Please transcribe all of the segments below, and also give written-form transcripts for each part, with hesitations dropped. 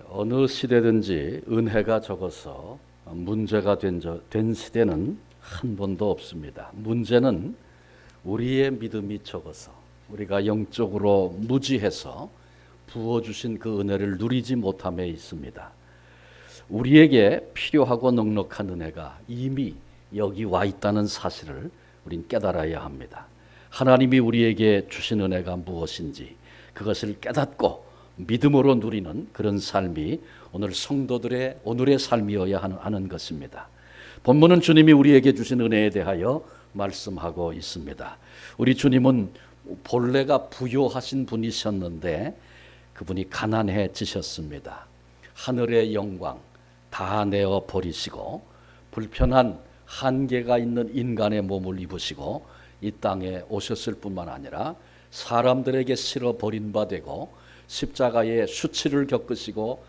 어느 시대든지 은혜가 적어서 문제가 된 시대는 한 번도 없습니다. 문제는 우리의 믿음이 적어서, 우리가 영적으로 무지해서 부어주신 그 은혜를 누리지 못함에 있습니다. 우리에게 필요하고 넉넉한 은혜가 이미 여기 와 있다는 사실을 우린 깨달아야 합니다. 하나님이 우리에게 주신 은혜가 무엇인지 그것을 깨닫고 믿음으로 누리는 그런 삶이 오늘 성도들의 오늘의 삶이어야 하는 것입니다. 본문은 주님이 우리에게 주신 은혜에 대하여 말씀하고 있습니다. 우리 주님은 본래가 부요하신 분이셨는데 그분이 가난해지셨습니다. 하늘의 영광 다 내어 버리시고 불편한 한계가 있는 인간의 몸을 입으시고 이 땅에 오셨을 뿐만 아니라 사람들에게 실어 버림받고 십자가의 수치를 겪으시고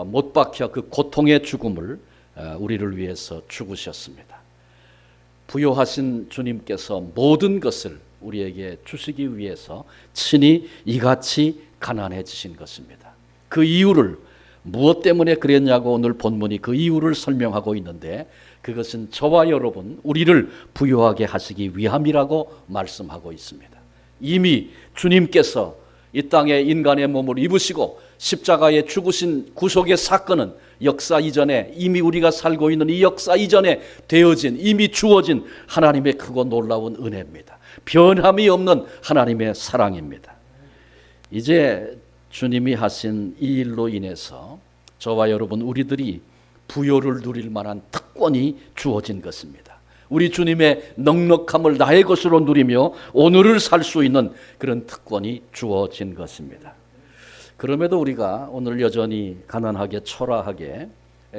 못 박혀 그 고통의 죽음을 우리를 위해서 죽으셨습니다. 부요하신 주님께서 모든 것을 우리에게 주시기 위해서 친히 이같이 가난해지신 것입니다. 그 이유를 무엇 때문에 그랬냐고 오늘 본문이 그 이유를 설명하고 있는데 그것은 저와 여러분 우리를 부요하게 하시기 위함이라고 말씀하고 있습니다. 이미 주님께서 이 땅에 인간의 몸을 입으시고 십자가에 죽으신 구속의 사건은 역사 이전에 이미 우리가 살고 있는 이 역사 이전에 되어진 이미 주어진 하나님의 크고 놀라운 은혜입니다. 변함이 없는 하나님의 사랑입니다. 이제 주님이 하신 이 일로 인해서 저와 여러분 우리들이 부요를 누릴 만한 특권이 주어진 것입니다. 우리 주님의 넉넉함을 나의 것으로 누리며 오늘을 살 수 있는 그런 특권이 주어진 것입니다. 그럼에도 우리가 오늘 여전히 가난하게 초라하게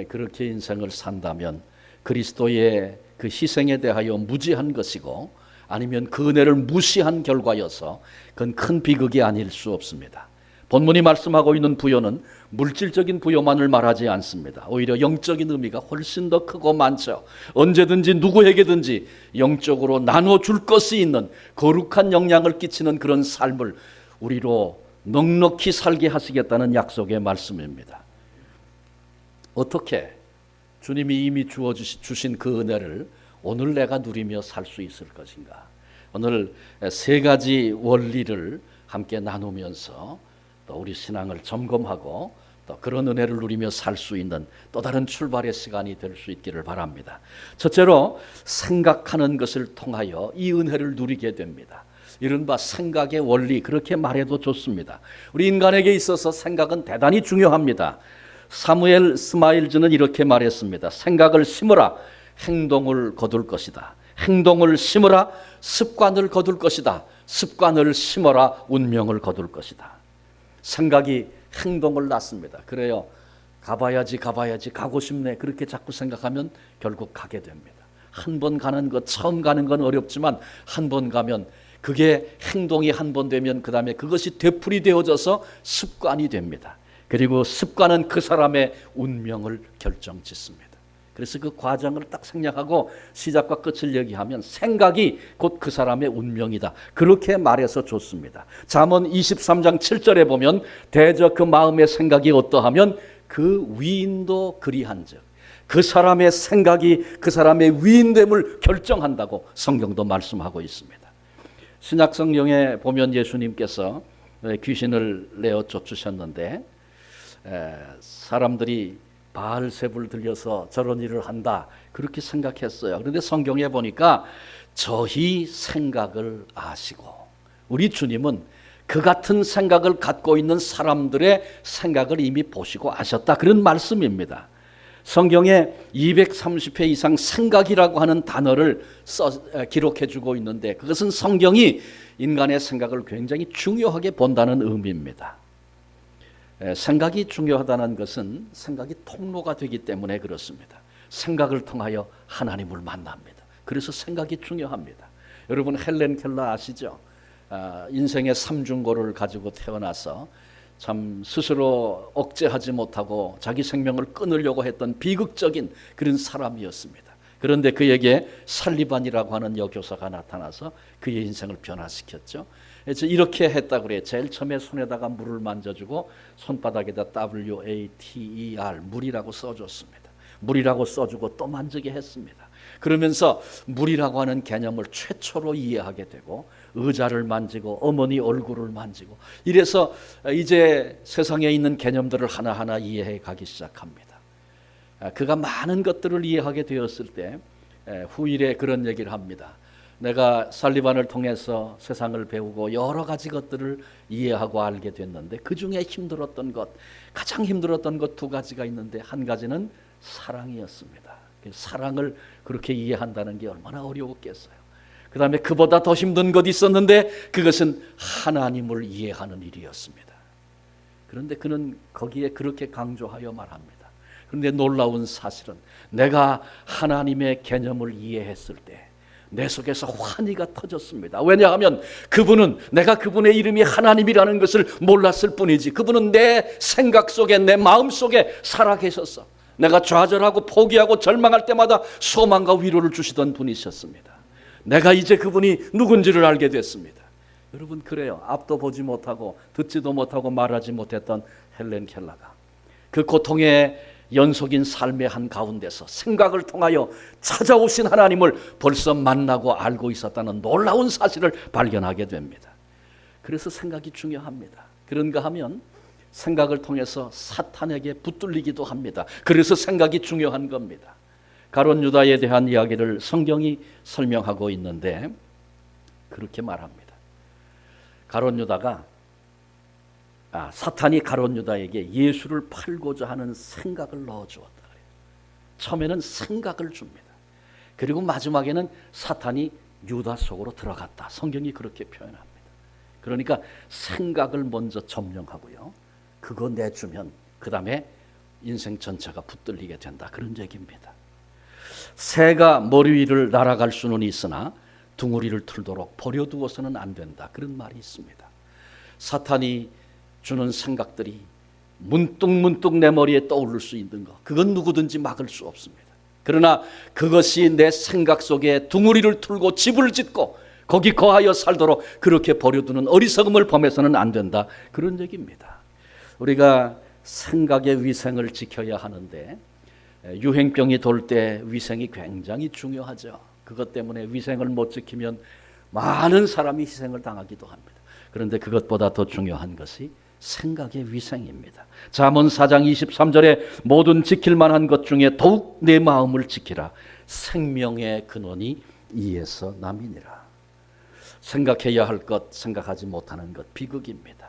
그렇게 인생을 산다면 그리스도의 그 희생에 대하여 무지한 것이고 아니면 그 은혜를 무시한 결과여서 그건 큰 비극이 아닐 수 없습니다. 본문이 말씀하고 있는 부요는 물질적인 부요만을 말하지 않습니다. 오히려 영적인 의미가 훨씬 더 크고 많죠. 언제든지 누구에게든지 영적으로 나눠줄 것이 있는 거룩한 영향을 끼치는 그런 삶을 우리로 넉넉히 살게 하시겠다는 약속의 말씀입니다. 어떻게 주님이 이미 주신 그 은혜를 오늘 내가 누리며 살 수 있을 것인가? 오늘 세 가지 원리를 함께 나누면서 또 우리 신앙을 점검하고 또 그런 은혜를 누리며 살 수 있는 또 다른 출발의 시간이 될 수 있기를 바랍니다. 첫째로 생각하는 것을 통하여 이 은혜를 누리게 됩니다. 이른바 생각의 원리 그렇게 말해도 좋습니다. 우리 인간에게 있어서 생각은 대단히 중요합니다. 사무엘 스마일즈는 이렇게 말했습니다. 생각을 심으라 행동을 거둘 것이다. 행동을 심으라 습관을 거둘 것이다. 습관을 심어라 운명을 거둘 것이다. 생각이 행동을 낳습니다. 그래요. 가봐야지 가고 싶네 그렇게 자꾸 생각하면 결국 가게 됩니다. 한 번 가는 것 처음 가는 건 어렵지만 한 번 가면 그게 행동이 한 번 되면 그 다음에 그것이 되풀이 되어져서 습관이 됩니다. 그리고 습관은 그 사람의 운명을 결정짓습니다. 그래서 그 과정을 딱 생략하고 시작과 끝을 얘기하면 생각이 곧 그 사람의 운명이다. 그렇게 말해서 좋습니다. 잠언 23장 7절에 보면 대저 그 마음의 생각이 어떠하면 그 위인도 그리한즉 그 사람의 생각이 그 사람의 위인됨을 결정한다고 성경도 말씀하고 있습니다. 신약 성경에 보면 예수님께서 귀신을 내어 쫓으셨는데 사람들이 바알세불 들려서 저런 일을 한다 그렇게 생각했어요. 그런데 성경에 보니까 저희 생각을 아시고 우리 주님은 그 같은 생각을 갖고 있는 사람들의 생각을 이미 보시고 아셨다 그런 말씀입니다. 성경에 230회 이상 생각이라고 하는 단어를 기록해 주고 있는데 그것은 성경이 인간의 생각을 굉장히 중요하게 본다는 의미입니다. 생각이 중요하다는 것은 생각이 통로가 되기 때문에 그렇습니다. 생각을 통하여 하나님을 만납니다. 그래서 생각이 중요합니다. 여러분 헬렌 켈러 아시죠? 인생의 삼중고를 가지고 태어나서 참 스스로 억제하지 못하고 자기 생명을 끊으려고 했던 비극적인 그런 사람이었습니다. 그런데 그에게 살리반이라고 하는 여교사가 나타나서 그의 인생을 변화시켰죠. 그래서 이렇게 했다 그래요. 제일 처음에 손에다가 물을 만져주고 손바닥에다 WATER 물이라고 써줬습니다. 물이라고 써주고 또 만지게 했습니다. 그러면서 물이라고 하는 개념을 최초로 이해하게 되고 의자를 만지고 어머니 얼굴을 만지고 이래서 이제 세상에 있는 개념들을 하나하나 이해해 가기 시작합니다. 그가 많은 것들을 이해하게 되었을 때 후일에 그런 얘기를 합니다. 내가 살리반을 통해서 세상을 배우고 여러 가지 것들을 이해하고 알게 됐는데 그 중에 힘들었던 것, 가장 힘들었던 것 두 가지가 있는데 한 가지는 사랑이었습니다. 사랑을 그렇게 이해한다는 게 얼마나 어려웠겠어요. 그 다음에 그보다 더 힘든 것이 있었는데 그것은 하나님을 이해하는 일이었습니다. 그런데 그는 거기에 그렇게 강조하여 말합니다. 그런데 놀라운 사실은 내가 하나님의 개념을 이해했을 때 내 속에서 환희가 터졌습니다. 왜냐하면 그분은 내가 그분의 이름이 하나님이라는 것을 몰랐을 뿐이지 그분은 내 생각 속에 내 마음 속에 살아계셨어. 내가 좌절하고 포기하고 절망할 때마다 소망과 위로를 주시던 분이셨습니다. 내가 이제 그분이 누군지를 알게 됐습니다. 여러분 그래요. 앞도 보지 못하고 듣지도 못하고 말하지 못했던 헬렌 켈러가 그 고통의 연속인 삶의 한 가운데서 생각을 통하여 찾아오신 하나님을 벌써 만나고 알고 있었다는 놀라운 사실을 발견하게 됩니다. 그래서 생각이 중요합니다. 그런가 하면 생각을 통해서 사탄에게 붙들리기도 합니다. 그래서 생각이 중요한 겁니다. 가룟 유다에 대한 이야기를 성경이 설명하고 있는데 그렇게 말합니다. 가룟 유다가 사탄이 가룟 유다에게 예수를 팔고자 하는 생각을 넣어주었다. 처음에는 생각을 줍니다. 그리고 마지막에는 사탄이 유다 속으로 들어갔다. 성경이 그렇게 표현합니다. 그러니까 생각을 먼저 점령하고요. 그거 내주면 그 다음에 인생 전체가 붙들리게 된다. 그런 얘기입니다. 새가 머리 위를 날아갈 수는 있으나 둥우리를 틀도록 버려두어서는 안 된다. 그런 말이 있습니다. 사탄이 주는 생각들이 문득문득 내 머리에 떠오를 수 있는 것, 그건 누구든지 막을 수 없습니다. 그러나 그것이 내 생각 속에 둥우리를 틀고 집을 짓고 거기 거하여 살도록 그렇게 버려두는 어리석음을 범해서는 안 된다. 그런 얘기입니다. 우리가 생각의 위생을 지켜야 하는데 유행병이 돌 때 위생이 굉장히 중요하죠. 그것 때문에 위생을 못 지키면 많은 사람이 희생을 당하기도 합니다. 그런데 그것보다 더 중요한 것이 생각의 위생입니다. 잠언 4장 23절에 모든 지킬 만한 것 중에 더욱 내 마음을 지키라. 생명의 근원이 이에서 남이니라. 생각해야 할 것, 생각하지 못하는 것, 비극입니다.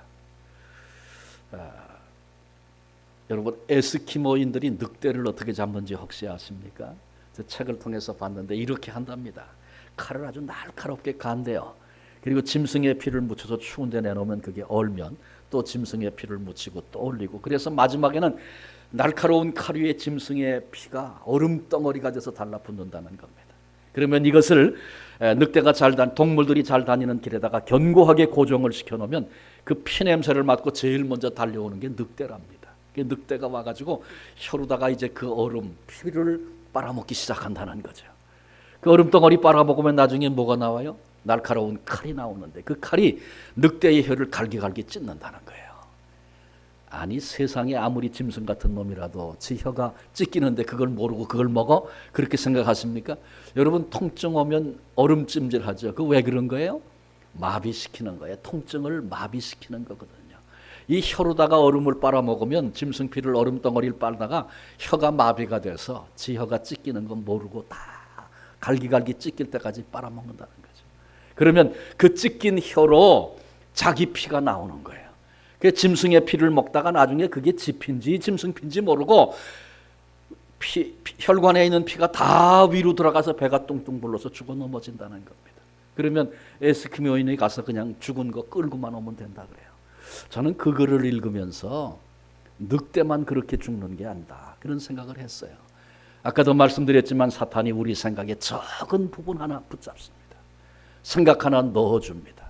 여러분 에스키모인들이 늑대를 어떻게 잡는지 혹시 아십니까? 저 책을 통해서 봤는데 이렇게 한답니다. 칼을 아주 날카롭게 간대요. 그리고 짐승의 피를 묻혀서 추운 데 내놓으면 그게 얼면 또 짐승의 피를 묻히고 또 올리고 그래서 마지막에는 날카로운 칼 위에 짐승의 피가 얼음덩어리가 돼서 달라붙는다는 겁니다. 그러면 이것을 늑대가 동물들이 잘 다니는 길에다가 견고하게 고정을 시켜놓으면 그 피냄새를 맡고 제일 먼저 달려오는 게 늑대랍니다. 늑대가 와가지고 혀로다가 이제 그 얼음 피를 빨아먹기 시작한다는 거죠. 그 얼음덩어리 빨아먹으면 나중에 뭐가 나와요? 날카로운 칼이 나오는데 그 칼이 늑대의 혀를 갈기갈기 찢는다는 거예요. 아니 세상에 아무리 짐승 같은 놈이라도 지 혀가 찢기는데 그걸 모르고 그걸 먹어? 그렇게 생각하십니까? 여러분 통증 오면 얼음찜질하죠. 그 왜 그런 거예요? 마비시키는 거예요. 통증을 마비시키는 거거든요. 이 혀로다가 얼음을 빨아먹으면 짐승피를 얼음덩어리를 빨다가 혀가 마비가 돼서 지 혀가 찢기는 건 모르고 다 갈기갈기 찢길 때까지 빨아먹는다는 거죠. 그러면 그 찢긴 혀로 자기 피가 나오는 거예요. 그 짐승의 피를 먹다가 나중에 그게 지 피인지 짐승 피인지 모르고 혈관에 있는 피가 다 위로 들어가서 배가 뚱뚱 불러서 죽어 넘어진다는 겁니다. 그러면 에스키모인이 가서 그냥 죽은 거 끌고만 오면 된다 그래요. 저는 그 글을 읽으면서 늑대만 그렇게 죽는 게 아니다 그런 생각을 했어요. 아까도 말씀드렸지만 사탄이 우리 생각에 적은 부분 하나 붙잡습니다. 생각 하나 넣어줍니다.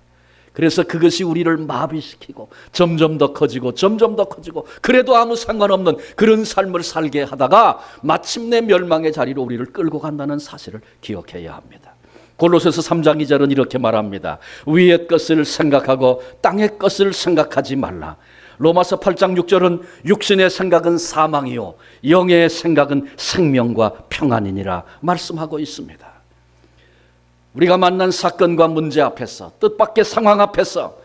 그래서 그것이 우리를 마비시키고 점점 더 커지고 점점 더 커지고 그래도 아무 상관없는 그런 삶을 살게 하다가 마침내 멸망의 자리로 우리를 끌고 간다는 사실을 기억해야 합니다. 골로새서 3장 2절은 이렇게 말합니다. 위의 것을 생각하고 땅의 것을 생각하지 말라. 로마서 8장 6절은 육신의 생각은 사망이요 영의 생각은 생명과 평안이니라 말씀하고 있습니다. 우리가 만난 사건과 문제 앞에서, 뜻밖의 상황 앞에서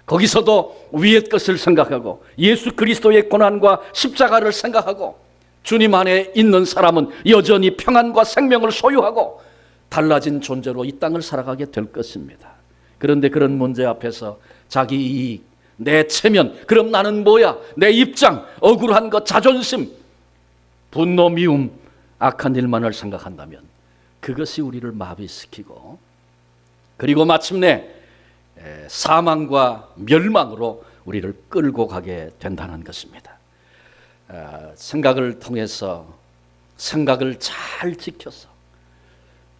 거기서도 위의 것을 생각하고 예수 그리스도의 고난과 십자가를 생각하고 주님 안에 있는 사람은 여전히 평안과 생명을 소유하고 달라진 존재로 이 땅을 살아가게 될 것입니다. 그런데 그런 문제 앞에서 자기 이익, 내 체면, 그럼 나는 뭐야? 내 입장, 억울한 것, 자존심, 분노, 미움, 악한 일만을 생각한다면 그것이 우리를 마비시키고 그리고 마침내 사망과 멸망으로 우리를 끌고 가게 된다는 것입니다. 생각을 통해서 생각을 잘 지켜서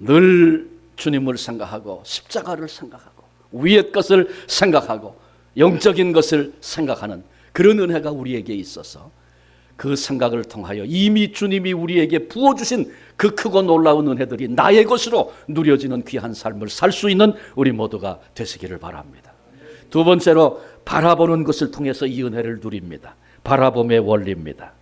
늘 주님을 생각하고 십자가를 생각하고 위의 것을 생각하고 영적인 것을 생각하는 그런 은혜가 우리에게 있어서 그 생각을 통하여 이미 주님이 우리에게 부어주신 그 크고 놀라운 은혜들이 나의 것으로 누려지는 귀한 삶을 살 수 있는 우리 모두가 되시기를 바랍니다. 두 번째로 바라보는 것을 통해서 이 은혜를 누립니다. 바라봄의 원리입니다.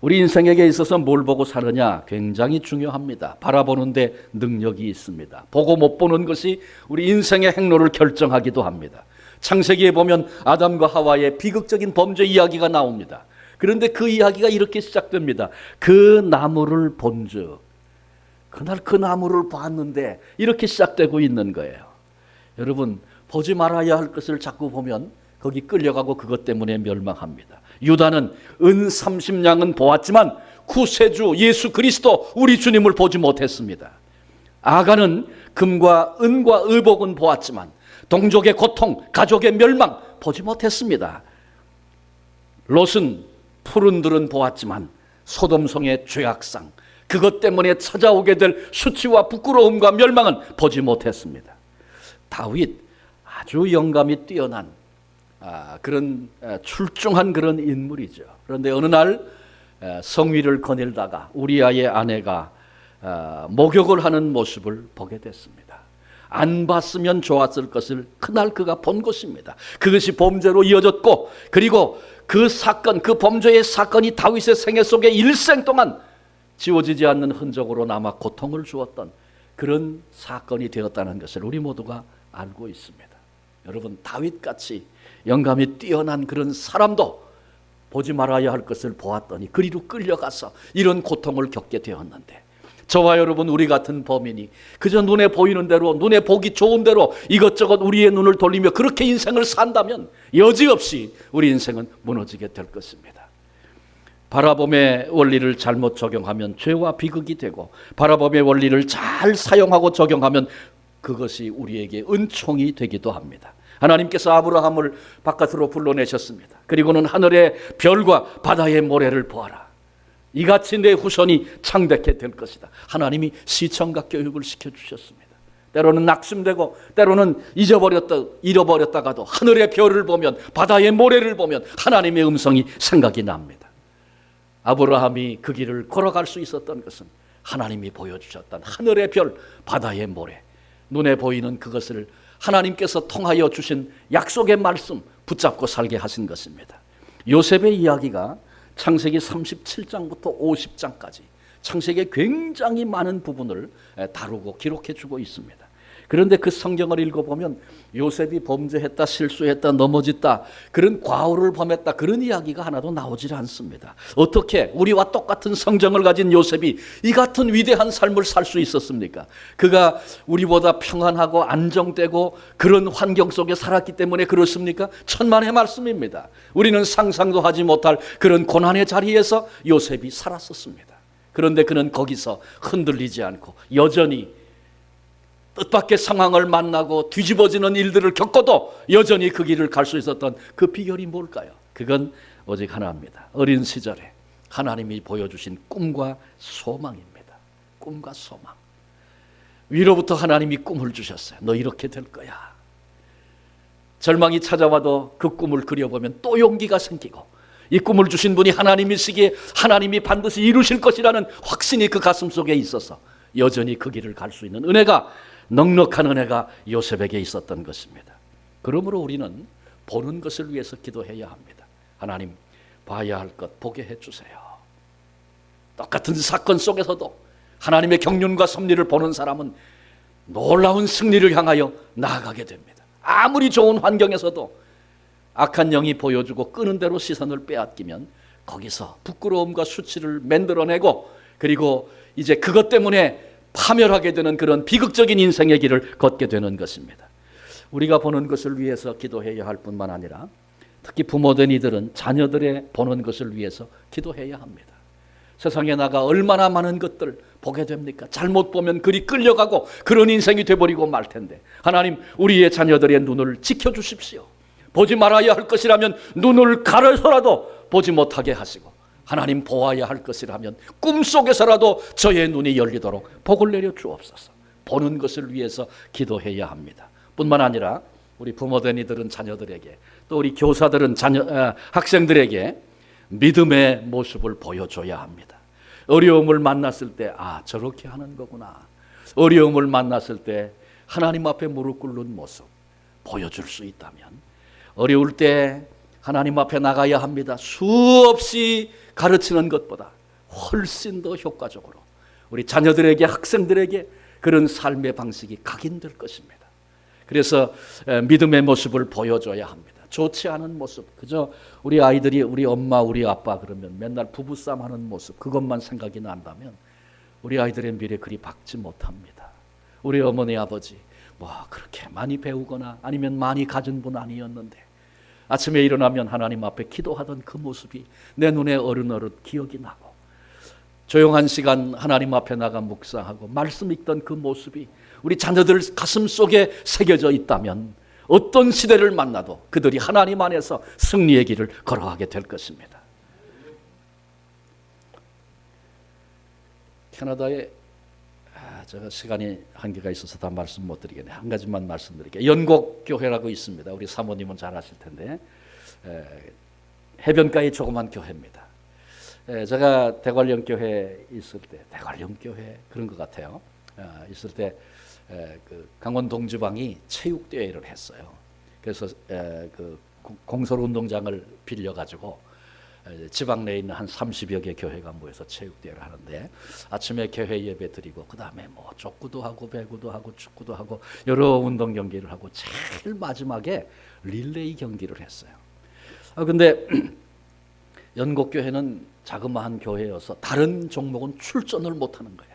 우리 인생에게 있어서 뭘 보고 사느냐 굉장히 중요합니다. 바라보는 데 능력이 있습니다. 보고 못 보는 것이 우리 인생의 행로를 결정하기도 합니다. 창세기에 보면 아담과 하와의 비극적인 범죄 이야기가 나옵니다. 그런데 그 이야기가 이렇게 시작됩니다. 그 나무를 본즉, 그날 그 나무를 봤는데 이렇게 시작되고 있는 거예요. 여러분, 보지 말아야 할 것을 자꾸 보면 거기 끌려가고 그것 때문에 멸망합니다. 유다는 은 30냥은 보았지만 구세주 예수 그리스도 우리 주님을 보지 못했습니다. 아간은 금과 은과 의복은 보았지만 동족의 고통, 가족의 멸망 보지 못했습니다. 롯은 푸른 들은 보았지만 소돔성의 죄악상, 그것 때문에 찾아오게 될 수치와 부끄러움과 멸망은 보지 못했습니다. 다윗, 아주 영감이 뛰어난 그런 출중한 그런 인물이죠. 그런데 어느 날 성위를 거닐다가 우리아의 아내가 목욕을 하는 모습을 보게 됐습니다. 안 봤으면 좋았을 것을 그날 그가 본 것입니다. 그것이 범죄로 이어졌고 그리고 그 사건, 그 범죄의 사건이 다윗의 생애 속에 일생 동안 지워지지 않는 흔적으로 남아 고통을 주었던 그런 사건이 되었다는 것을 우리 모두가 알고 있습니다. 여러분, 다윗같이 영감이 뛰어난 그런 사람도 보지 말아야 할 것을 보았더니 그리로 끌려가서 이런 고통을 겪게 되었는데 저와 여러분, 우리 같은 범인이 그저 눈에 보이는 대로, 눈에 보기 좋은 대로 이것저것 우리의 눈을 돌리며 그렇게 인생을 산다면 여지없이 우리 인생은 무너지게 될 것입니다. 바라봄의 원리를 잘못 적용하면 죄와 비극이 되고 바라봄의 원리를 잘 사용하고 적용하면 그것이 우리에게 은총이 되기도 합니다. 하나님께서 아브라함을 바깥으로 불러내셨습니다. 그리고는 하늘의 별과 바다의 모래를 보아라. 이같이 내 후손이 창대케 될 것이다. 하나님이 시청각 교육을 시켜주셨습니다. 때로는 낙심되고 때로는 잃어버렸다가도 하늘의 별을 보면 바다의 모래를 보면 하나님의 음성이 생각이 납니다. 아브라함이 그 길을 걸어갈 수 있었던 것은 하나님이 보여주셨던 하늘의 별, 바다의 모래, 눈에 보이는 그것을 하나님께서 통하여 주신 약속의 말씀 붙잡고 살게 하신 것입니다. 요셉의 이야기가 창세기 37장부터 50장까지 창세기의 굉장히 많은 부분을 다루고 기록해 주고 있습니다. 그런데 그 성경을 읽어보면 요셉이 범죄했다, 실수했다, 넘어졌다, 그런 과오를 범했다, 그런 이야기가 하나도 나오질 않습니다. 어떻게 우리와 똑같은 성정을 가진 요셉이 이 같은 위대한 삶을 살 수 있었습니까? 그가 우리보다 평안하고 안정되고 그런 환경 속에 살았기 때문에 그렇습니까? 천만의 말씀입니다. 우리는 상상도 하지 못할 그런 고난의 자리에서 요셉이 살았었습니다. 그런데 그는 거기서 흔들리지 않고 여전히 뜻밖의 상황을 만나고 뒤집어지는 일들을 겪어도 여전히 그 길을 갈 수 있었던 그 비결이 뭘까요? 그건 오직 하나입니다. 어린 시절에 하나님이 보여주신 꿈과 소망입니다. 꿈과 소망. 위로부터 하나님이 꿈을 주셨어요. 너 이렇게 될 거야. 절망이 찾아와도 그 꿈을 그려보면 또 용기가 생기고 이 꿈을 주신 분이 하나님이시기에 하나님이 반드시 이루실 것이라는 확신이 그 가슴 속에 있어서 여전히 그 길을 갈 수 있는 은혜가 넉넉한 은혜가 요셉에게 있었던 것입니다. 그러므로 우리는 보는 것을 위해서 기도해야 합니다. 하나님, 봐야 할 것 보게 해주세요. 똑같은 사건 속에서도 하나님의 경륜과 섭리를 보는 사람은 놀라운 승리를 향하여 나아가게 됩니다. 아무리 좋은 환경에서도 악한 영이 보여주고 끄는 대로 시선을 빼앗기면 거기서 부끄러움과 수치를 만들어내고, 그리고 이제 그것 때문에 파멸하게 되는 그런 비극적인 인생의 길을 걷게 되는 것입니다. 우리가 보는 것을 위해서 기도해야 할 뿐만 아니라 특히 부모된 이들은 자녀들의 보는 것을 위해서 기도해야 합니다. 세상에 나가 얼마나 많은 것들 보게 됩니까? 잘못 보면 그리 끌려가고 그런 인생이 돼버리고 말 텐데, 하나님, 우리의 자녀들의 눈을 지켜주십시오. 보지 말아야 할 것이라면 눈을 가려서라도 보지 못하게 하시고, 하나님, 보아야 할 것이라면 꿈속에서라도 저의 눈이 열리도록 복을 내려 주옵소서. 보는 것을 위해서 기도해야 합니다. 뿐만 아니라 우리 부모된 이들은 자녀들에게, 또 우리 교사들은 학생들에게 믿음의 모습을 보여줘야 합니다. 어려움을 만났을 때 저렇게 하는 거구나. 어려움을 만났을 때 하나님 앞에 무릎 꿇는 모습 보여줄 수 있다면, 어려울 때 하나님 앞에 나가야 합니다. 수없이 가르치는 것보다 훨씬 더 효과적으로 우리 자녀들에게, 학생들에게 그런 삶의 방식이 각인될 것입니다. 그래서 믿음의 모습을 보여줘야 합니다. 좋지 않은 모습, 그저 우리 아이들이 우리 엄마, 우리 아빠 그러면 맨날 부부싸움 하는 모습, 그것만 생각이 난다면 우리 아이들의 미래 그리 밝지 못합니다. 우리 어머니, 아버지 그렇게 많이 배우거나 아니면 많이 가진 분 아니었는데 아침에 일어나면 하나님 앞에 기도하던 그 모습이 내 눈에 어른어른 기억이 나고, 조용한 시간 하나님 앞에 나가 묵상하고 말씀 읽던 그 모습이 우리 자녀들 가슴 속에 새겨져 있다면 어떤 시대를 만나도 그들이 하나님 안에서 승리의 길을 걸어가게 될 것입니다. 캐나다에 제가 시간이 한계가 있어서 다 말씀 못 드리겠네요. 한 가지만 말씀드릴게요. 연곡교회라고 있습니다. 우리 사모님은 잘 아실 텐데 해변가의 조그만 교회입니다. 제가 대관령교회 있을 때, 대관령교회 그런 것 같아요. 있을 때 그 강원 동주방이 체육대회를 했어요. 그래서 그 공설운동장을 빌려가지고 지방 내에 있는 한 30여 개 교회가 모여서 체육대회를 하는데, 아침에 교회 예배 드리고 그 다음에 족구도 하고 배구도 하고 축구도 하고 여러 운동 경기를 하고 제일 마지막에 릴레이 경기를 했어요. 근데 연곡교회는 자그마한 교회여서 다른 종목은 출전을 못하는 거예요.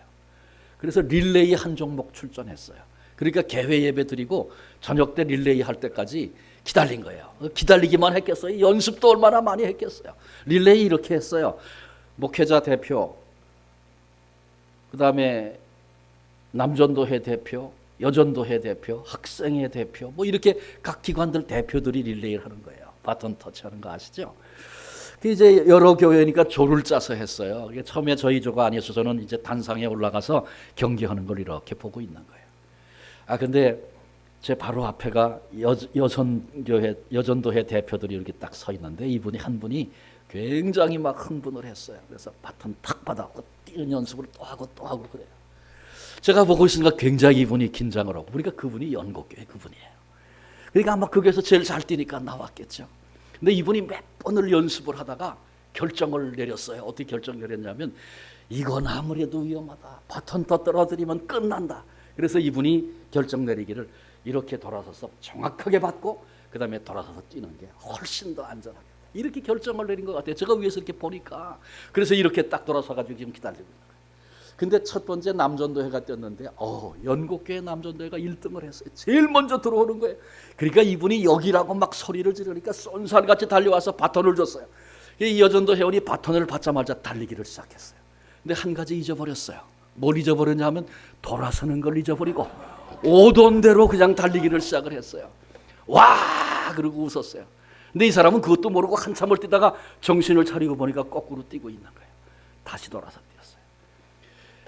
그래서 릴레이 한 종목 출전했어요. 그러니까 개회 예배 드리고 저녁 때 릴레이 할 때까지 기다린 거예요. 기다리기만 했겠어요? 연습도 얼마나 많이 했겠어요? 릴레이 이렇게 했어요. 목회자 대표, 그 다음에 남전도회 대표, 여전도회 대표, 학생회 대표, 이렇게 각 기관들 대표들이 릴레이를 하는 거예요. 바톤 터치하는 거 아시죠? 이제 여러 교회니까 조를 짜서 했어요. 처음에 저희 조가 아니어서 저는 이제 단상에 올라가서 경기하는 걸 이렇게 보고 있는 거예요. 근데 제 바로 앞에가 여전도회 대표들이 이렇게 딱 서 있는데, 이분이 한 분이 굉장히 막 흥분을 했어요. 그래서 바톤 탁 받아갖고 뛰는 연습을 또 하고 그래요. 제가 보고 있으니까 굉장히 이분이 긴장을 하고, 그러니까 그분이 연곡교회 그분이에요. 그러니까 아마 거기에서 제일 잘 뛰니까 나왔겠죠. 근데 이분이 몇 번을 연습을 하다가 결정을 내렸어요. 어떻게 결정을 내렸냐면, 이건 아무래도 위험하다. 바톤 더 떨어뜨리면 끝난다. 그래서 이분이 결정 내리기를 이렇게 돌아서서 정확하게 받고 그 다음에 돌아서서 뛰는 게 훨씬 더 안전하겠다. 이렇게 결정을 내린 것 같아요. 제가 위에서 이렇게 보니까. 그래서 이렇게 딱 돌아서가지고 지금 기다리고 있는 거예요. 근데 첫 번째 남전도회가 뛰었는데 연곡교회 남전도회가 1등을 했어요. 제일 먼저 들어오는 거예요. 그러니까 이분이 여기라고 막 소리를 지르니까 쏜살같이 달려와서 바톤을 줬어요. 이 여전도 회원이 바톤을 받자마자 달리기를 시작했어요. 근데 한 가지 잊어버렸어요. 뭘 잊어버렸냐면 돌아서는 걸 잊어버리고 오던 대로 그냥 달리기를 시작을 했어요. 와! 그러고 웃었어요. 근데 이 사람은 그것도 모르고 한참을 뛰다가 정신을 차리고 보니까 거꾸로 뛰고 있는 거예요. 다시 돌아서 뛰었어요.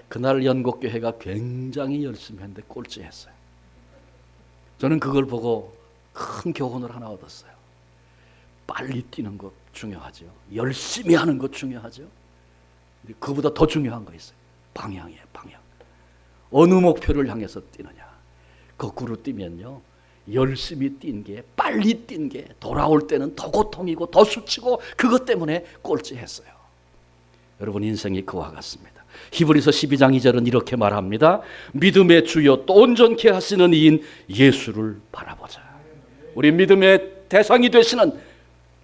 그날 연곡교회가 굉장히 열심히 했는데 꼴찌했어요. 저는 그걸 보고 큰 교훈을 하나 얻었어요. 빨리 뛰는 것 중요하죠. 열심히 하는 것 중요하죠. 그보다 더 중요한 거 있어요. 방향이에요, 방향. 어느 목표를 향해서 뛰느냐. 거꾸로 뛰면요, 열심히 뛴 게, 빨리 뛴 게 돌아올 때는 더 고통이고 더 수치고 그것 때문에 꼴찌했어요. 여러분, 인생이 그와 같습니다. 히브리서 12장 2절은 이렇게 말합니다. 믿음의 주요 또 온전케 하시는 이인 예수를 바라보자. 우리 믿음의 대상이 되시는,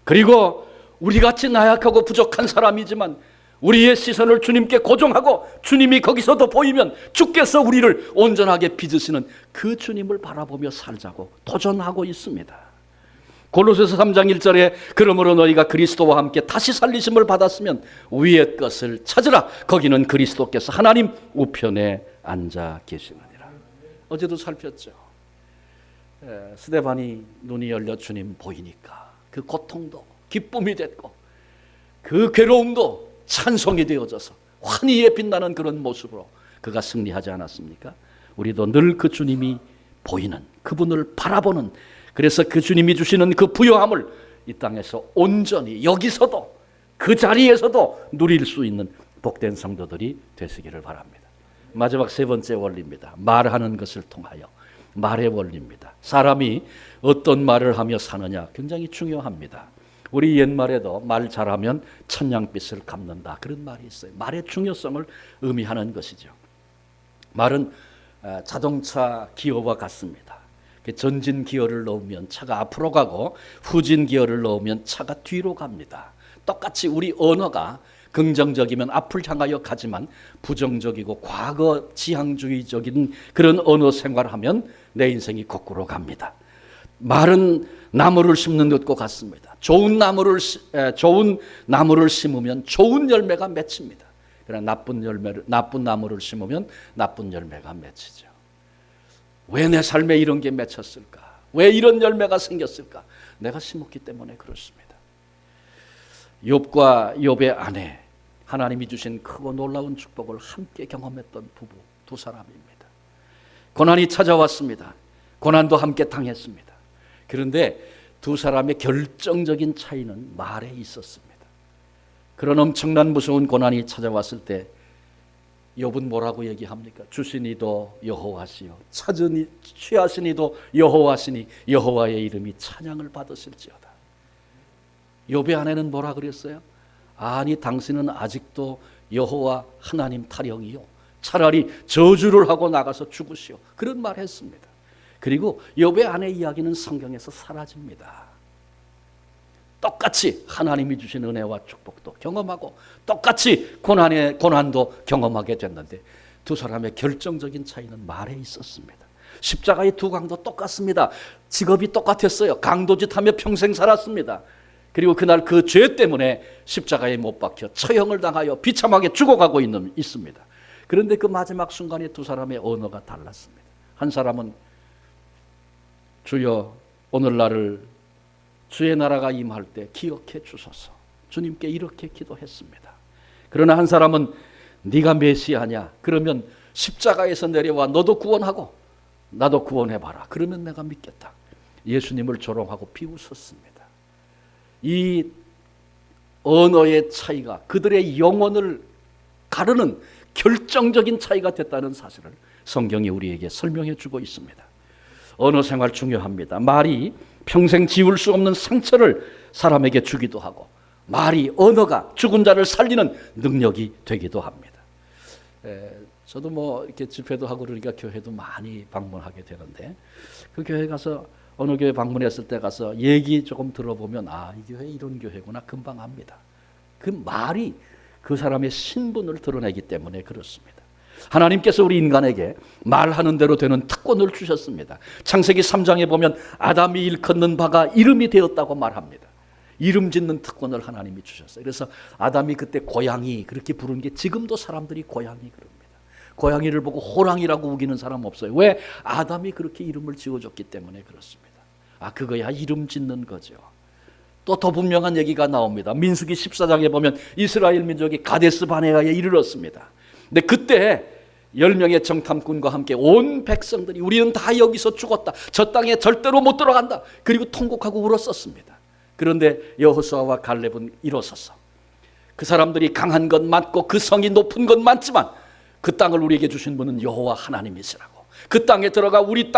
그리고 우리같이 나약하고 부족한 사람이지만 우리의 시선을 주님께 고정하고 주님이 거기서도 보이면 주께서 우리를 온전하게 빚으시는 그 주님을 바라보며 살자고 도전하고 있습니다. 골로새서 3장 1절에 그러므로 너희가 그리스도와 함께 다시 살리심을 받았으면 위의 것을 찾으라. 거기는 그리스도께서 하나님 우편에 앉아 계시느니라. 어제도 살폈죠. 스데반이 눈이 열려 주님 보이니까 그 고통도 기쁨이 됐고 그 괴로움도 찬송이 되어져서 환희에 빛나는 그런 모습으로 그가 승리하지 않았습니까? 우리도 늘 그 주님이 보이는, 그분을 바라보는, 그래서 그 주님이 주시는 그 부요함을 이 땅에서 온전히 여기서도 그 자리에서도 누릴 수 있는 복된 성도들이 되시기를 바랍니다. 마지막 세 번째 원리입니다. 말하는 것을 통하여. 말의 원리입니다. 사람이 어떤 말을 하며 사느냐 굉장히 중요합니다. 우리 옛말에도 말 잘하면 천냥빚을 갚는다, 그런 말이 있어요. 말의 중요성을 의미하는 것이죠. 말은 자동차 기어와 같습니다. 전진 기어를 넣으면 차가 앞으로 가고 후진 기어를 넣으면 차가 뒤로 갑니다. 똑같이 우리 언어가 긍정적이면 앞을 향하여 가지만 부정적이고 과거 지향주의적인 그런 언어 생활을 하면 내 인생이 거꾸로 갑니다. 말은 나무를 심는 것과 같습니다. 좋은 나무를 심으면 좋은 열매가 맺힙니다. 그러나 나쁜 나무를 심으면 나쁜 열매가 맺히죠. 왜 내 삶에 이런 게 맺혔을까? 왜 이런 열매가 생겼을까? 내가 심었기 때문에 그렇습니다. 욥과 욥의 아내, 하나님이 주신 크고 놀라운 축복을 함께 경험했던 부부 두 사람입니다. 고난이 찾아왔습니다. 고난도 함께 당했습니다. 그런데 두 사람의 결정적인 차이는 말에 있었습니다. 그런 엄청난 무서운 고난이 찾아왔을 때 욥은 뭐라고 얘기합니까? 주시니도 여호와시요 취하시니도 여호와시니 여호와의 이름이 찬양을 받으실지어다. 욥의 아내는 뭐라 그랬어요? 아니 당신은 아직도 여호와 하나님 타령이요, 차라리 저주를 하고 나가서 죽으시오, 그런 말 했습니다. 그리고 욥의 아내 이야기는 성경에서 사라집니다. 똑같이 하나님이 주신 은혜와 축복도 경험하고 똑같이 고난도 경험하게 됐는데 두 사람의 결정적인 차이는 말에 있었습니다. 십자가의 두 강도 똑같습니다. 직업이 똑같았어요. 강도짓 하며 평생 살았습니다. 그리고 그날 그 죄 때문에 십자가에 못 박혀 처형을 당하여 비참하게 죽어가고 있습니다. 그런데 그 마지막 순간에 두 사람의 언어가 달랐습니다. 한 사람은 주여 오늘 나를 주의 나라가 임할 때 기억해 주소서, 주님께 이렇게 기도했습니다. 그러나 한 사람은 네가 메시아냐? 그러면 십자가에서 내려와 너도 구원하고 나도 구원해봐라. 그러면 내가 믿겠다. 예수님을 조롱하고 비웃었습니다. 이 언어의 차이가 그들의 영혼을 가르는 결정적인 차이가 됐다는 사실을 성경이 우리에게 설명해 주고 있습니다. 언어 생활 중요합니다. 말이 평생 지울 수 없는 상처를 사람에게 주기도 하고 말이, 언어가 죽은 자를 살리는 능력이 되기도 합니다. 저도 뭐 이렇게 집회도 하고 그러니까 교회도 많이 방문하게 되는데 그 교회 가서 어느 교회 방문했을 때 가서 얘기 조금 들어보면 이 교회 이런 교회구나 금방 압니다. 그 말이 그 사람의 신분을 드러내기 때문에 그렇습니다. 하나님께서 우리 인간에게 말하는 대로 되는 특권을 주셨습니다. 창세기 3장에 보면 아담이 일컫는 바가 이름이 되었다고 말합니다. 이름 짓는 특권을 하나님이 주셨어요. 그래서 아담이 그때 고양이 그렇게 부른 게 지금도 사람들이 고양이 그럽니다. 고양이를 보고 호랑이라고 우기는 사람 없어요. 왜? 아담이 그렇게 이름을 지어줬기 때문에 그렇습니다. 그거야 이름 짓는 거죠. 또 더 분명한 얘기가 나옵니다. 민수기 14장에 보면 이스라엘 민족이 가데스 바네아에 이르렀습니다. 근데 그때 10명의 정탐꾼과 함께 온 백성들이 우리는 다 여기서 죽었다, 저 땅에 절대로 못 들어간다, 그리고 통곡하고 울었었습니다. 그런데 여호수아와 갈렙은 일어서서 그 사람들이 강한 것 많고 그 성이 높은 것 많지만 그 땅을 우리에게 주신 분은 여호와 하나님이시라고, 그 땅에 들어가 우리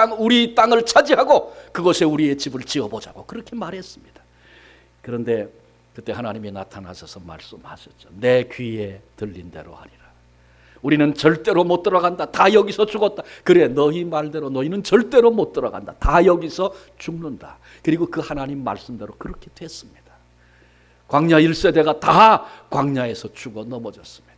땅을 차지하고 그곳에 우리의 집을 지어보자고 그렇게 말했습니다. 그런데 그때 하나님이 나타나셔서 말씀하셨죠. 내 귀에 들린 대로 하리라. 우리는 절대로 못 들어간다. 다 여기서 죽었다. 그래, 너희 말대로 너희는 절대로 못 들어간다. 다 여기서 죽는다. 그리고 그 하나님 말씀대로 그렇게 됐습니다. 광야 1세대가 다 광야에서 죽어 넘어졌습니다.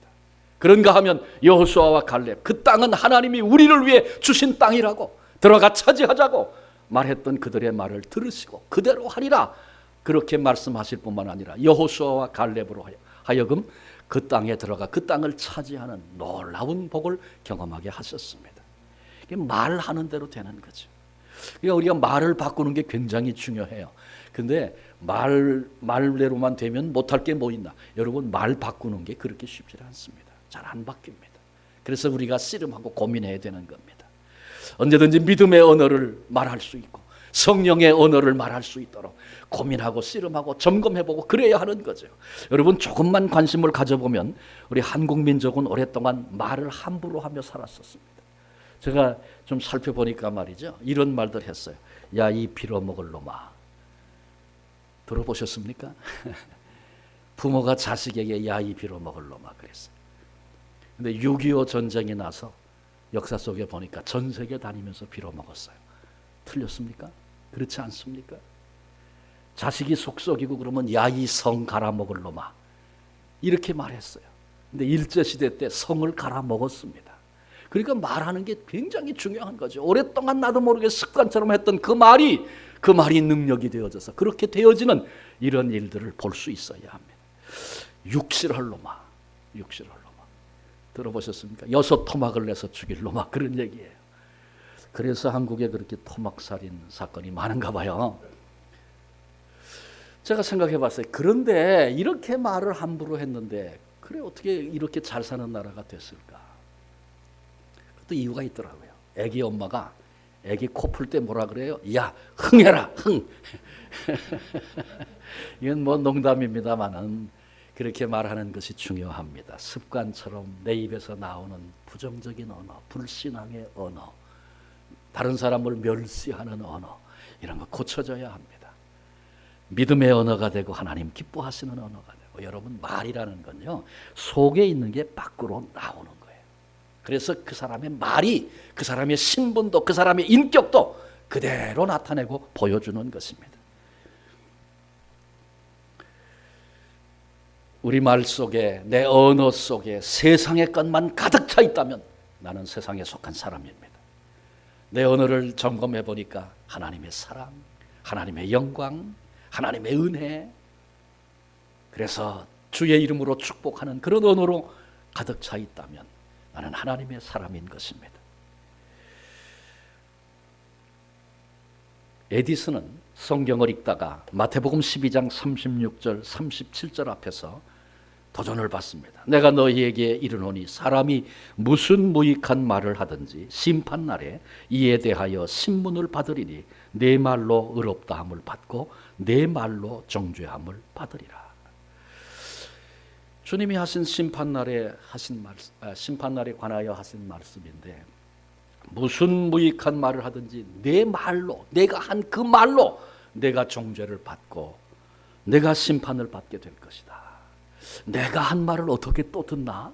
그런가 하면 여호수아와 갈렙, 그 땅은 하나님이 우리를 위해 주신 땅이라고 들어가 차지하자고 말했던 그들의 말을 들으시고 그대로 하리라 그렇게 말씀하실 뿐만 아니라 여호수아와 갈렙으로 하여금 그 땅에 들어가 그 땅을 차지하는 놀라운 복을 경험하게 하셨습니다. 이게 말하는 대로 되는 거죠. 그러니까 우리가 말을 바꾸는 게 굉장히 중요해요. 근데 말대로만 되면 못할 게 뭐 있나? 여러분, 말 바꾸는 게 그렇게 쉽지 않습니다. 잘 안 바뀝니다. 그래서 우리가 씨름하고 고민해야 되는 겁니다. 언제든지 믿음의 언어를 말할 수 있고 성령의 언어를 말할 수 있도록 고민하고 씨름하고 점검해보고 그래야 하는 거죠. 여러분, 조금만 관심을 가져보면 우리 한국 민족은 오랫동안 말을 함부로 하며 살았었습니다. 제가 좀 살펴보니까 말이죠, 이런 말들 했어요. 야, 이 빌어먹을 놈아. 들어보셨습니까? 부모가 자식에게 야, 이 빌어먹을 놈아 그랬어요. 근데 6.25 전쟁이 나서 역사 속에 보니까 전 세계 다니면서 빌어먹었어요. 틀렸습니까? 그렇지 않습니까? 자식이 속썩이고 그러면 야, 이 성 갈아먹을 놈아 이렇게 말했어요. 근데 일제시대 때 성을 갈아먹었습니다. 그러니까 말하는 게 굉장히 중요한 거죠. 오랫동안 나도 모르게 습관처럼 했던 그 말이 능력이 되어져서 그렇게 되어지는 이런 일들을 볼 수 있어야 합니다. 육실할 놈아, 육실할 놈아. 들어보셨습니까? 여섯 토막을 내서 죽일 놈아, 그런 얘기예요. 그래서 한국에 그렇게 토막살인 사건이 많은가 봐요. 제가 생각해 봤어요. 그런데 이렇게 말을 함부로 했는데 그래 어떻게 이렇게 잘 사는 나라가 됐을까? 그것도 이유가 있더라고요. 애기 엄마가 애기 코 풀 때 뭐라 그래요? 야, 흥해라, 흥. 이건 뭐 농담입니다만은 그렇게 말하는 것이 중요합니다. 습관처럼 내 입에서 나오는 부정적인 언어, 불신앙의 언어, 다른 사람을 멸시하는 언어, 이런 거 고쳐져야 합니다. 믿음의 언어가 되고 하나님 기뻐하시는 언어가 되고, 여러분, 말이라는 건요, 속에 있는 게 밖으로 나오는 거예요. 그래서 그 사람의 말이 그 사람의 신분도 그 사람의 인격도 그대로 나타내고 보여주는 것입니다. 우리 말 속에, 내 언어 속에 세상의 것만 가득 차 있다면 나는 세상에 속한 사람입니다. 내 언어를 점검해 보니까 하나님의 사랑, 하나님의 영광, 하나님의 은혜, 그래서 주의 이름으로 축복하는 그런 언어로 가득 차 있다면 나는 하나님의 사람인 것입니다. 에디슨은 성경을 읽다가 마태복음 12장 36절 37절 앞에서 도전을 받습니다. 내가 너희에게 이르노니 사람이 무슨 무익한 말을 하든지 심판날에 이에 대하여 신문을 받으리니 내 말로 의롭다함을 받고 내 말로 정죄함을 받으리라. 주님이 하신 심판날에 관하여 하신 말씀인데, 무슨 무익한 말을 하든지 내 말로, 내가 한 그 말로 내가 정죄를 받고 내가 심판을 받게 될 것이다. 내가 한 말을 어떻게 또 듣나?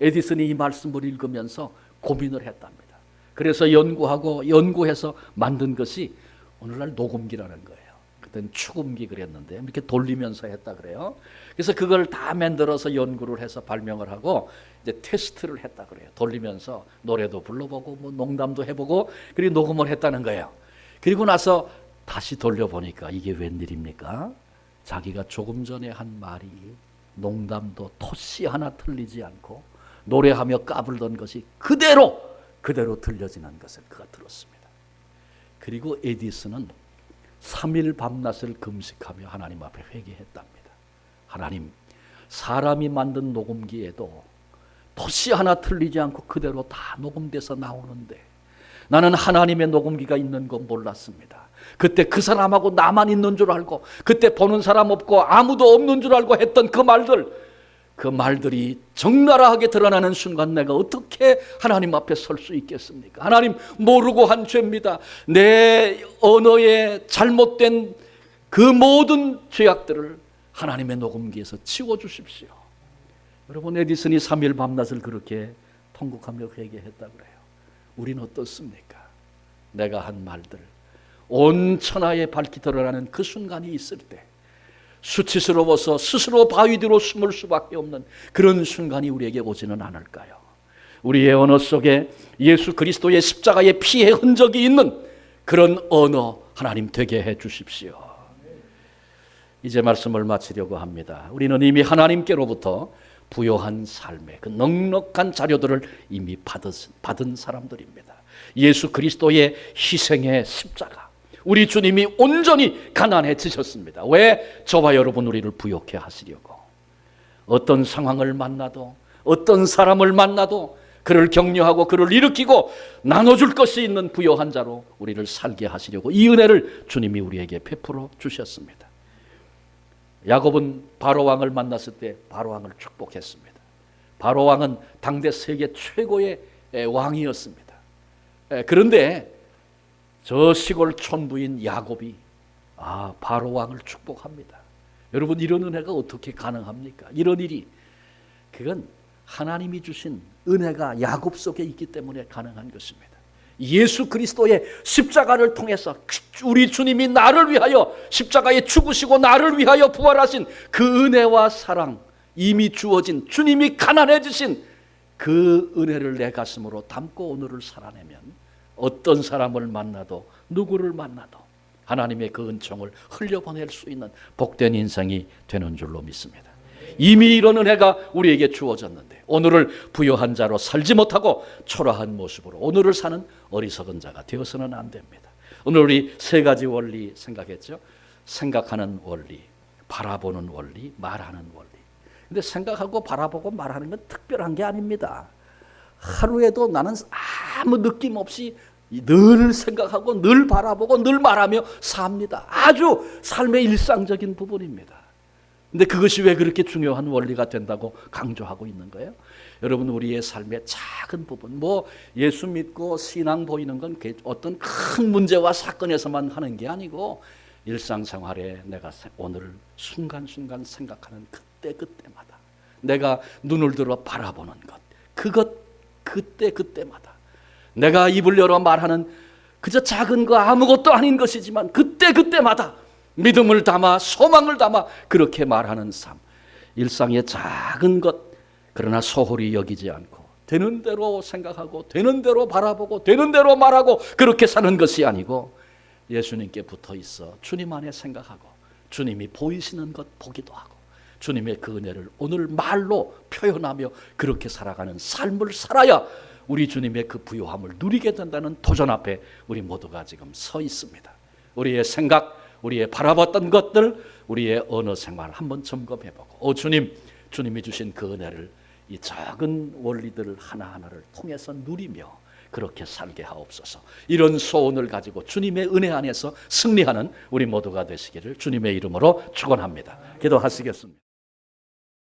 에디슨이 이 말씀을 읽으면서 고민을 했답니다. 그래서 연구해서 만든 것이 오늘날 녹음기라는 거예요. 그때는 축음기 그랬는데 이렇게 돌리면서 했다 그래요. 그래서 그걸 다 만들어서 연구를 해서 발명을 하고 이제 테스트를 했다 그래요. 돌리면서 노래도 불러보고 뭐 농담도 해보고 그리고 녹음을 했다는 거예요. 그리고 나서 다시 돌려보니까 이게 웬일입니까? 자기가 조금 전에 한 말이 농담도 토씨 하나 틀리지 않고 노래하며 까불던 것이 그대로 들려지는 것을 그가 들었습니다. 그리고 에디슨은 3일 밤낮을 금식하며 하나님 앞에 회개했답니다. 하나님, 사람이 만든 녹음기에도 토씨 하나 틀리지 않고 그대로 다 녹음돼서 나오는데 나는 하나님의 녹음기가 있는 건 몰랐습니다. 그때 그 사람하고 나만 있는 줄 알고, 그때 보는 사람 없고 아무도 없는 줄 알고 했던 그 말들, 그 말들이 적나라하게 드러나는 순간 내가 어떻게 하나님 앞에 설 수 있겠습니까? 하나님, 모르고 한 죄입니다. 내 언어에 잘못된 그 모든 죄악들을 하나님의 녹음기에서 치워주십시오. 여러분, 에디슨이 3일 밤낮을 그렇게 통곡하며 회개했다 그래요. 우리는 어떻습니까? 내가 한 말들, 온 천하에 밝히 드러나는 그 순간이 있을 때 수치스러워서 스스로 바위 뒤로 숨을 수밖에 없는 그런 순간이 우리에게 오지는 않을까요? 우리의 언어 속에 예수 그리스도의 십자가의 피의 흔적이 있는 그런 언어 하나님 되게 해 주십시오. 이제 말씀을 마치려고 합니다. 우리는 이미 하나님께로부터 부요한 삶의 그 넉넉한 자료들을 이미 받은 사람들입니다. 예수 그리스도의 희생의 십자가, 우리 주님이 온전히 가난해지셨습니다. 왜? 저와 여러분 우리를 부욕해 하시려고. 어떤 상황을 만나도, 어떤 사람을 만나도 그를 격려하고 그를 일으키고 나눠줄 것이 있는 부요한 자로 우리를 살게 하시려고 이 은혜를 주님이 우리에게 베풀어 주셨습니다. 야곱은 바로왕을 만났을 때 바로왕을 축복했습니다. 바로왕은 당대 세계 최고의 왕이었습니다. 그런데 저 시골 촌부인 야곱이 바로왕을 축복합니다. 여러분, 이런 은혜가 어떻게 가능합니까? 이런 일이, 그건 하나님이 주신 은혜가 야곱 속에 있기 때문에 가능한 것입니다. 예수 그리스도의 십자가를 통해서 우리 주님이 나를 위하여 십자가에 죽으시고 나를 위하여 부활하신 그 은혜와 사랑, 이미 주어진 주님이 가난해지신 그 은혜를 내 가슴으로 담고 오늘을 살아내면 어떤 사람을 만나도, 누구를 만나도 하나님의 그 은총을 흘려보낼 수 있는 복된 인생이 되는 줄로 믿습니다. 이미 이런 은혜가 우리에게 주어졌는데 오늘을 부요한 자로 살지 못하고 초라한 모습으로 오늘을 사는 어리석은 자가 되어서는 안 됩니다. 오늘 우리 세 가지 원리 생각했죠. 생각하는 원리, 바라보는 원리, 말하는 원리. 근데 생각하고 바라보고 말하는 건 특별한 게 아닙니다. 하루에도 나는 아무 느낌 없이 늘 생각하고 늘 바라보고 늘 말하며 삽니다. 아주 삶의 일상적인 부분입니다. 근데 그것이 왜 그렇게 중요한 원리가 된다고 강조하고 있는 거예요? 여러분, 우리의 삶의 작은 부분, 예수 믿고 신앙 보이는 건 어떤 큰 문제와 사건에서만 하는 게 아니고 일상생활에 내가 오늘 순간순간 생각하는 그때마다 내가 눈을 들어 바라보는 것, 그때마다 내가 입을 열어 말하는 그저 작은 거 아무것도 아닌 것이지만 그때마다 믿음을 담아 소망을 담아 그렇게 말하는 삶. 일상의 작은 것, 그러나 소홀히 여기지 않고 되는 대로 생각하고 되는 대로 바라보고 되는 대로 말하고 그렇게 사는 것이 아니고 예수님께 붙어 있어 주님 안에 생각하고 주님이 보이시는 것 보기도 하고 주님의 그 은혜를 오늘 말로 표현하며 그렇게 살아가는 삶을 살아야 우리 주님의 그 부요함을 누리게 된다는 도전 앞에 우리 모두가 지금 서 있습니다. 우리의 생각, 우리의 바라봤던 것들, 우리의 언어 생활 한번 점검해보고 주님이 주신 그 은혜를 이 작은 원리들 하나하나를 통해서 누리며 그렇게 살게 하옵소서. 이런 소원을 가지고 주님의 은혜 안에서 승리하는 우리 모두가 되시기를 주님의 이름으로 축원합니다. 기도하시겠습니다.